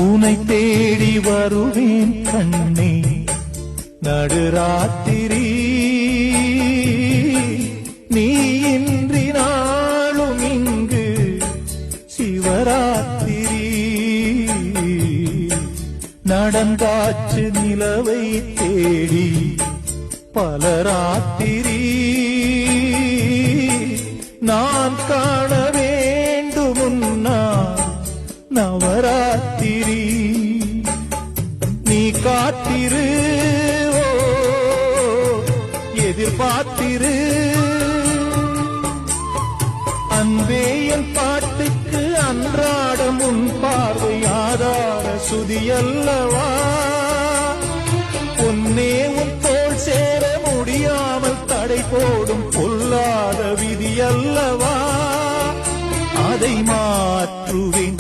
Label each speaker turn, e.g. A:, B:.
A: உனை தேடி வருவேன் கண்ணே நடுராத்திரி நீ இன்றி நாளும் இங்கு சிவராத்திரி நடந்தாச்சு நிலவை தேடி பலராத்திரி நான் காண வேண்டுமுன்னா நவராத்திரி நீ காத்திரு எதிர்பார்த்திரு அன்பே என் பாட்டுக்கு அன்றாடம் உன் பார்வை ஆதார சுதியல்லவா பொன்னே உன் தோள் சேர முடியாமல் தடை போடும் பொல்லாத விதியல்லவா அதை மாற்றுவேன்